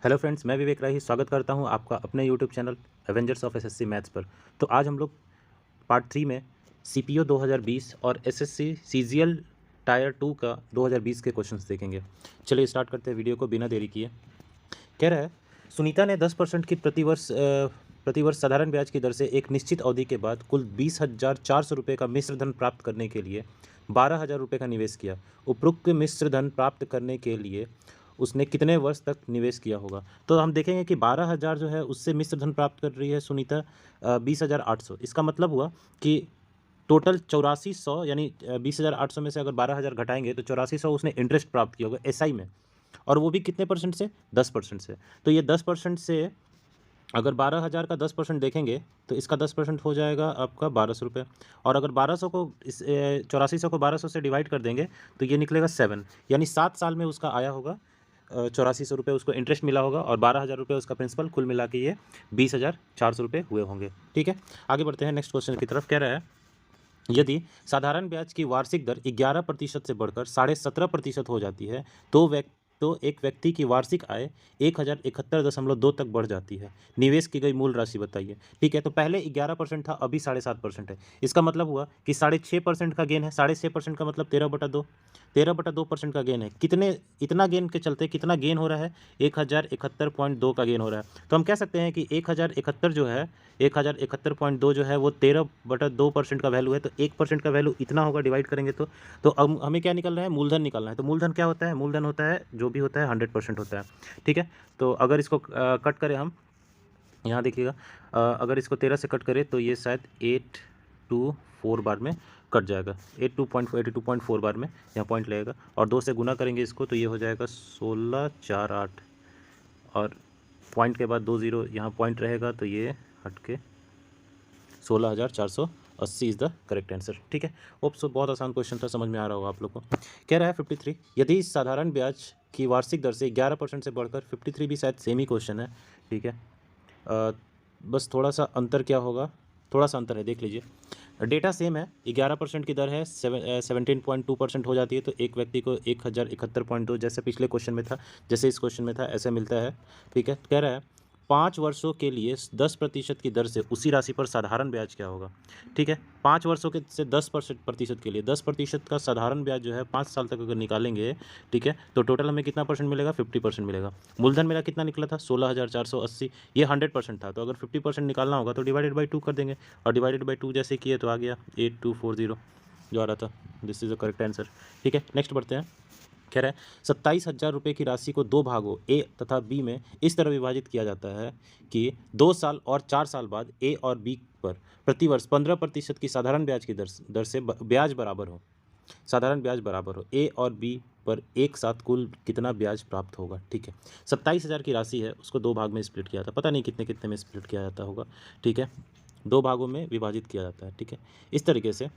Hello friends, मैं विवेक राही स्वागत करता हूं आपका अपने YouTube channel Avengers of SSC maths पर। तो आज हम लोग पार्ट 3 में सीपीओ 2020 और एसएससी सीजीएल टायर 2 का 2020 के क्वेश्चंस देखेंगे। चलिए स्टार्ट करते हैं वीडियो को बिना देरी किए। कह रहा है, सुनीता ने 10% की प्रतिवर्ष साधारण ब्याज की दर से एक निश्चित अवधि के बाद कुल 20,400 रुपये का मिश्र धन प्राप्त करने के लिए 12,000 रुपये का निवेश किया। उपरोक्त मिश्र धन प्राप्त करने के लिए उसने कितने वर्ष तक निवेश किया होगा? तो हम देखेंगे कि 12,000 जो है उससे मिश्र धन प्राप्त कर रही है सुनीता 20,800। इसका मतलब हुआ कि टोटल 8400, यानी 20,800 में से अगर 12,000 घटाएंगे तो 8400 उसने इंटरेस्ट प्राप्त किया होगा एसआई में, और वो भी कितने परसेंट से? 10% से। तो ये 10% से अगर 12,000 का 10% देखेंगे तो इसका 10% हो जाएगा आपका 1,200 रुपये। और अगर 1,200 को 8400 को 1,200 से डिवाइड कर देंगे तो ये निकलेगा 7, यानी 7 साल में उसका आया होगा 8400 रुपये उसको इंटरेस्ट मिला होगा, और 12,000 रुपये उसका प्रिंसिपल, कुल मिला के ये 20,400 रुपये हुए होंगे। ठीक है, आगे बढ़ते हैं नेक्स्ट क्वेश्चन की तरफ। कह रहा है, यदि साधारण ब्याज की वार्षिक दर 11% से बढ़कर 17.5% हो जाती है तो एक व्यक्ति की वार्षिक आय 1,071.2 तक बढ़ जाती है। निवेश की गई मूल राशि बताइए। ठीक है, तो पहले 11% था, अभी 7.5% है। इसका मतलब हुआ कि 6.5% का गेन है। 6.5% का मतलब 13/2, 13/2% का गेन है। इतना गेन के चलते कितना गेन हो रहा है? 1,071.2 का गेन हो रहा है। तो हम कह सकते हैं कि 1,071 जो है, 1,071.2 जो है वो 13/2% का वैल्यू है। तो 1% का वैल्यू इतना होगा, डिवाइड करेंगे तो अब हमें क्या निकलना है? मूलधन निकालना है। तो मूलधन क्या होता है? मूलधन होता है, जो भी होता है 100% होता है। ठीक है, तो अगर इसको कट करें हम, यहाँ देखिएगा, अगर इसको 13 से कट करें तो ये शायद 824 बार में कट जाएगा। 82.4 बार में यहाँ पॉइंट लगेगा, और 2 से गुना करेंगे इसको तो ये हो जाएगा 1648, और पॉइंट के बाद 2 ज़ीरो यहाँ पॉइंट रहेगा तो ये हट के 16,480 इज़ द करेक्ट आंसर। ठीक है, होप सो बहुत आसान क्वेश्चन था, समझ में आ रहा होगा आप लोग को। कह रहा है 53, यदि साधारण ब्याज की वार्षिक दर से 11% से बढ़कर 53 भी शायद सेम ही क्वेश्चन है। ठीक है, बस थोड़ा सा अंतर क्या होगा, थोड़ा सा अंतर है, देख लीजिए। डेटा सेम है, 11% की दर है, 17.2% हो जाती है, तो एक व्यक्ति को 1,071.2 जैसे पिछले क्वेश्चन में था, जैसे इस क्वेश्चन में था, ऐसे मिलता है। ठीक है, कह रहा है 5 वर्षों के लिए 10% की दर से उसी राशि पर साधारण ब्याज क्या होगा? ठीक है, 5 वर्षों के से 10% के लिए 10% का साधारण ब्याज जो है 5 साल तक अगर निकालेंगे, ठीक है, तो टोटल हमें कितना परसेंट मिलेगा? 50% मिलेगा। मूलधन मेरा कितना निकला था? 16,480। ये 100% था, तो अगर 50% निकालना होगा तो डिवाइडेड बाई 2 कर देंगे, और डिवाइडेड बाई 2 जैसे किए तो आ गया 8240 जो आ रहा था। This is the correct answer. ठीक है, नेक्स्ट बढ़ते हैं। कह रहा है 27,000 रुपये की राशि को 2 भागों ए तथा बी में इस तरह विभाजित किया जाता है कि 2 साल और 4 साल बाद ए और बी पर प्रतिवर्ष 15% की साधारण ब्याज की दर से ब्याज बराबर हो, साधारण ब्याज बराबर हो। ए और बी पर एक साथ कुल कितना ब्याज प्राप्त होगा? ठीक है, 27,000 की राशि है, उसको 2 भाग में स्प्लिट किया था, पता नहीं कितने कितने में स्प्लिट किया जाता होगा। ठीक है, 2 भागों में विभाजित किया जाता है। ठीक है, इस तरीके से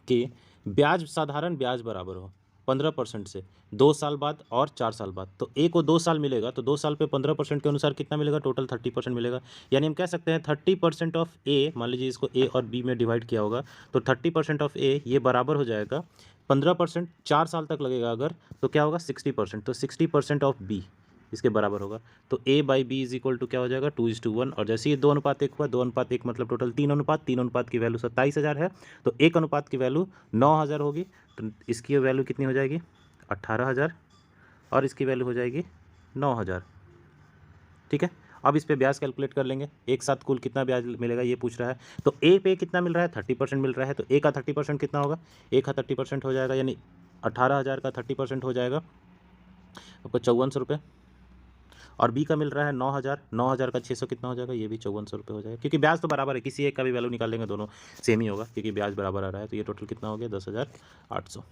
कि ब्याज, साधारण ब्याज बराबर हो 15% से 2 साल बाद और 4 साल बाद। तो ए को 2 साल मिलेगा, तो 2 साल पे 15% के अनुसार कितना मिलेगा? टोटल 30% मिलेगा। यानी हम कह सकते हैं 30% ऑफ ए, मान लीजिए इसको ए और बी में डिवाइड किया होगा, तो 30% ऑफ ए ये बराबर हो जाएगा 15%। 4 साल तक लगेगा अगर, तो क्या होगा? 60%। तो 60% ऑफ बी इसके बराबर होगा। तो A by B is equal to क्या हो जाएगा? 2:1। और जैसे ये 2:1 हुआ, 2:1 मतलब टोटल 3 अनुपात, 3 अनुपात की वैल्यू 27,000 है, तो 1 अनुपात की वैल्यू 9,000 होगी। तो इसकी वैल्यू कितनी हो जाएगी? 18,000, और इसकी वैल्यू हो जाएगी 9,000। ठीक है, अब इस पे ब्याज कैलकुलेट कर लेंगे, एक साथ कुल कितना ब्याज मिलेगा ये पूछ रहा है। तो ए पे कितना मिल रहा है? 30% मिल रहा है, तो ए का 30% कितना होगा? ए का 30% हो जाएगा, यानी 18,000 का 30% हो जाएगा आपको 5400 रुपये। और बी का मिल रहा है 9,000, 9,000 का 600 कितना हो जाएगा? ये भी 5400 रुपये हो जाएगा, क्योंकि ब्याज तो बराबर है, किसी एक का भी वैल्यू निकाल लेंगे दोनों सेम ही होगा, क्योंकि ब्याज बराबर आ रहा है। तो ये टोटल कितना हो गया? 10,800।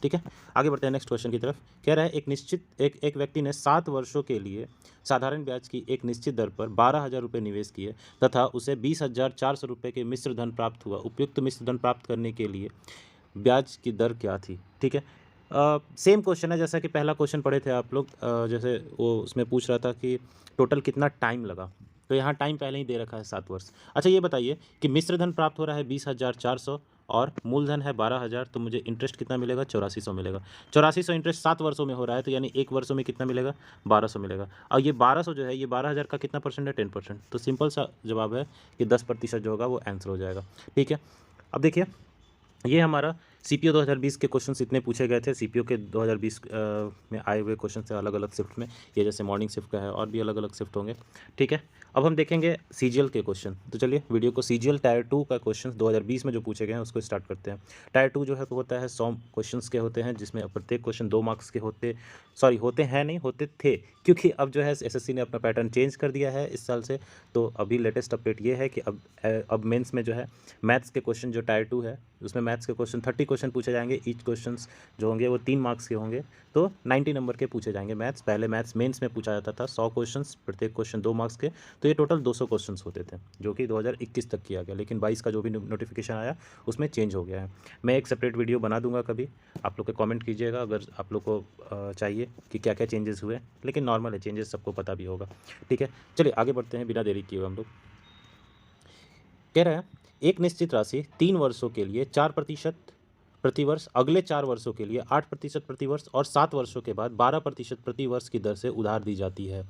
ठीक है, आगे बढ़ते हैं नेक्स्ट क्वेश्चन की तरफ। कह रहा है एक व्यक्ति ने 7 वर्षों के लिए साधारण ब्याज की एक निश्चित दर पर 12,000 रुपये निवेश किए तथा उसे 20,400 रुपये के मिश्र धन प्राप्त हुआ। उपयुक्त मिश्र धन प्राप्त करने के लिए ब्याज की दर क्या थी? ठीक है, सेम क्वेश्चन है जैसा कि पहला क्वेश्चन पढ़े थे आप लोग। जैसे वो उसमें पूछ रहा था कि टोटल कितना टाइम लगा, तो यहाँ टाइम पहले ही दे रखा है 7 वर्ष। अच्छा ये बताइए कि मिश्र धन प्राप्त हो रहा है 20,400, और मूलधन है 12,000, तो मुझे इंटरेस्ट कितना मिलेगा? 8400 मिलेगा। 8400 इंटरेस्ट 7 वर्षों में हो रहा है, तो यानी 1 वर्षों में कितना मिलेगा? 1200 मिलेगा। और ये 1200 जो है, ये 12,000 का कितना परसेंट है? 10%। तो सिंपल सा जवाब है कि 10% जो होगा वो आंसर हो जाएगा। ठीक है, अब देखिए ये हमारा सीपीओ 2020 के क्वेश्चंस इतने पूछे गए थे। सीपीओ के 2020 में आए हुए क्वेश्चन से अलग अलग शिफ्ट में, ये जैसे मॉर्निंग शिफ्ट का है और भी अलग अलग शिफ्ट होंगे। ठीक है, अब हम देखेंगे सीजीएल के क्वेश्चन। तो चलिए वीडियो को सीजीएल टायर 2 का क्वेश्चन 2020 में जो पूछे गए हैं उसको स्टार्ट करते हैं। टायर 2 जो है तो होता है 100 क्वेश्चन के होते हैं, जिसमें प्रत्येक क्वेश्चन 2 मार्क्स के होते हैं नहीं, होते थे, क्योंकि अब जो है एसएससी ने अपना पैटर्न चेंज कर दिया है इस साल से। तो अभी लेटेस्ट अपडेट ये है कि अब मेंस में जो है मैथ्स के क्वेश्चन जो टायर 2 है उसमें मैथ्स के क्वेश्चन 30 क्वेश्चन पूछे जाएंगे। ईच क्वेश्चन जो होंगे वो 3 मार्क्स के होंगे, तो 90 नंबर के पूछे जाएंगे मैथ्स। पहले मैथ्स मेंस में पूछा जाता था 100 क्वेश्चन, प्रत्येक क्वेश्चन 2 मार्क्स के, तो ये टोटल 200 क्वेश्चन होते थे, जो कि 2021 तक किया गया। लेकिन 22 का जो भी नोटिफिकेशन आया उसमें चेंज हो गया है। मैं एक सेपरेट वीडियो बना दूंगा कभी, आप लोग को कमेंट कीजिएगा अगर आप लोग को चाहिए कि क्या क्या चेंजेस हुए। लेकिन नॉर्मल है, चेंजेस सबको पता भी होगा। ठीक है, चलिए आगे बढ़ते हैं बिना देरी किए हुए हम लोग। कह रहे हैं एक निश्चित राशि 3 वर्षों के लिए 4% प्रतिवर्ष, अगले 4 वर्षों के लिए 8% प्रतिवर्ष और 7 वर्षों के बाद 12% प्रतिवर्ष की दर से उधार दी जाती है।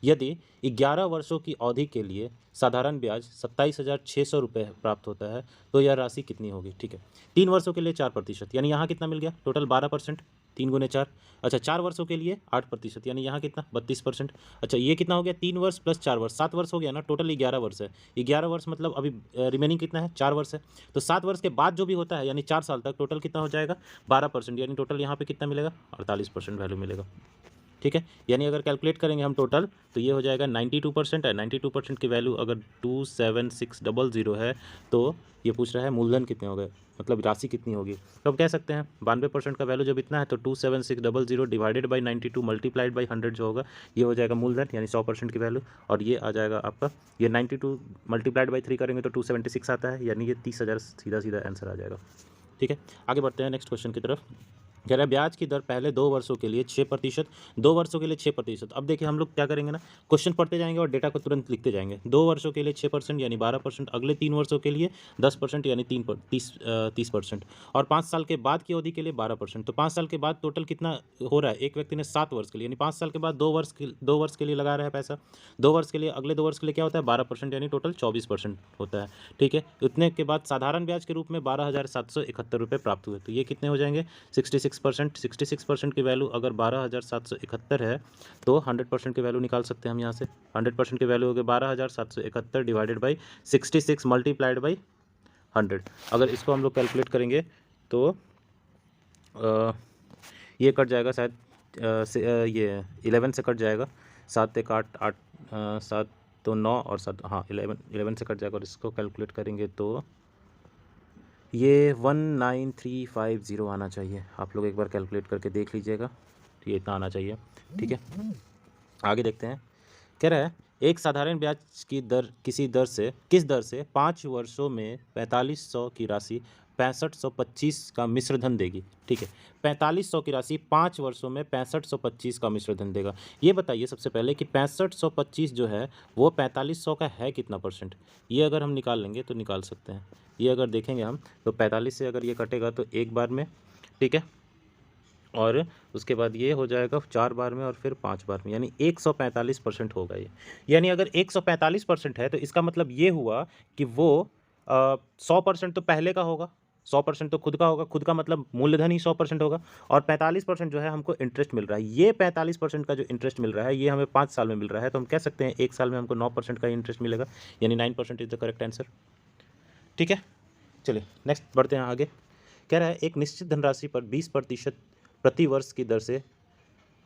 यदि 11 वर्षों की अवधि के लिए साधारण ब्याज 27,600 रुपये प्राप्त होता है तो यह राशि कितनी होगी? ठीक है, 3 वर्षों के लिए 4%, यानी यहाँ कितना मिल गया? टोटल 12%, 3 गुने 4। अच्छा, 4 वर्षों के लिए 8%, यानी यहाँ कितना? 32%। अच्छा, ये कितना हो गया? 3 वर्ष प्लस 4 वर्ष, 7 वर्ष हो गया ना। टोटल 11 वर्ष है। 11 वर्ष मतलब अभी रिमेनिंग कितना है? 4 वर्ष है। तो 7 वर्ष के बाद जो भी होता है यानी 4 साल तक, टोटल कितना हो जाएगा? 12%, यानी टोटल यहाँ पे कितना मिलेगा? 48% वैल्यू मिलेगा। ठीक है, यानी अगर कैलकुलेट करेंगे हम टोटल तो ये हो जाएगा 92% है। 92% की वैल्यू अगर 27600 है तो ये पूछ रहा है मूलधन कितने हो गए, मतलब राशि कितनी होगी। तो हम कह सकते हैं 92% का वैल्यू जब इतना है तो 27600 डिवाइडेड बाई 92 मल्टीप्लाइड बाई 100 जो होगा ये हो जाएगा मूलधन, यानी 100% की वैल्यू। और ये आ जाएगा आपका, ये 92 मल्टीप्लाइड बाई 3 करेंगे तो 276 आता है, यानी ये 30,000 सीधा सीधा आंसर आ जाएगा। ठीक है, आगे बढ़ते हैं नेक्स्ट क्वेश्चन की तरफ। कह रहा है ब्याज की दर पहले 2 वर्षों के लिए 6%, 2 वर्षों के लिए 6%। अब देखिए हम लोग क्या करेंगे ना, क्वेश्चन पढ़ते जाएंगे और डेटा को तुरंत लिखते जाएंगे। 2 वर्षों के लिए 6% यानी 12%, अगले 3 वर्षों के लिए 10% यानी 30%, और 5 साल के बाद की अवधि के लिए 12%। तो 5 साल के बाद टोटल कितना हो रहा है? एक व्यक्ति ने 7 वर्ष के लिए, यानी 5 साल के बाद 2 वर्ष के लिए लगा रहा है पैसा। 2 वर्ष के लिए, अगले 2 वर्ष के लिए क्या होता है? 12%, यानी टोटल 24% होता है। ठीक है, उतने के बाद साधारण ब्याज के रूप में 12,771 रुपये प्राप्त हुए, तो ये कितने हो जाएंगे? 66%। 66% की वैल्यू अगर 12,771 है तो 100% की वैल्यू निकाल सकते हैं हम यहाँ से। 100% की वैल्यू होगी 12,771 डिवाइडेड बाई 66 मल्टीप्लाइड बाई 100। अगर इसको हम लोग कैलकुलेट करेंगे तो ये कट जाएगा शायद, ये 11 से कट जाएगा। 7 एक 8, 8 7 तो 9 और 7, हाँ 11 से कट जाएगा। और इसको कैलकुलेट करेंगे तो ये 19350 आना चाहिए। आप लोग एक बार कैलकुलेट करके देख लीजिएगा, ये इतना आना चाहिए। ठीक है, आगे देखते हैं। कह रहा है एक साधारण ब्याज की दर किस दर से 5 वर्षों में 4500 की राशि 6525 का मिश्र धन देगी। ठीक है, 4500 की राशि 5 वर्षों में 6525 का मिश्र धन देगा। ये बताइए सबसे पहले कि 6525 जो है वो 4500 का है कितना परसेंट? ये अगर हम निकाल लेंगे तो निकाल सकते हैं। ये अगर देखेंगे हम तो 45 से अगर ये कटेगा तो एक बार में, ठीक है, और उसके बाद ये हो जाएगा 4 बार में और फिर 5 बार में, यानी 145% होगा ये। यानी अगर 145% है तो इसका मतलब ये हुआ कि वो 100% तो पहले का होगा, 100% तो खुद का होगा, खुद का मतलब मूलधन ही 100% होगा, और 45% जो है हमको इंटरेस्ट मिल रहा है। ये 45% का जो इंटरेस्ट मिल रहा है ये हमें 5 साल में मिल रहा है, तो हम कह सकते हैं 1 साल में हमको 9% का इंटरेस्ट मिलेगा, यानी 9% इज द करेक्ट आंसर। ठीक है, चलिए नेक्स्ट बढ़ते हैं आगे। कह रहा है एक निश्चित धनराशि पर 20% प्रति वर्ष की दर से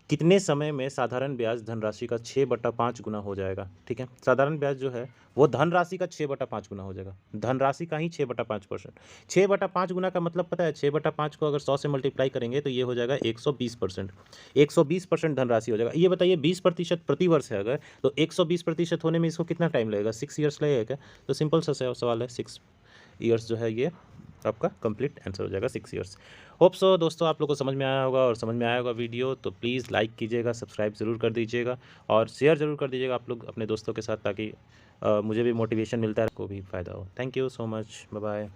कितने समय में साधारण ब्याज धनराशि का 6/5 गुना हो जाएगा। ठीक है, साधारण ब्याज जो है वो धनराशि का 6/5 गुना हो जाएगा, धनराशि का ही 6/5%। 6/5 गुना का मतलब पता है? 6/5 को अगर 100 से मल्टीप्लाई करेंगे तो ये हो जाएगा 120%। 120% धनराशि हो जाएगा। ये बताइए 20% प्रति वर्ष है अगर, तो 120% होने में इसको कितना टाइम लगेगा? 6 ईयर्स लगेगा क्या? तो सिंपल सा सवाल है, 6 ईयर्स जो है ये आपका कंप्लीट आंसर हो जाएगा, 6 ईयर्स। होप सो दोस्तों आप लोग को समझ में आया होगा, और समझ में आया होगा वीडियो तो प्लीज़ लाइक कीजिएगा, सब्सक्राइब ज़रूर कर दीजिएगा और शेयर ज़रूर कर दीजिएगा आप लोग अपने दोस्तों के साथ, ताकि मुझे भी मोटिवेशन मिलता है, को भी फ़ायदा हो। Thank you so much, bye bye.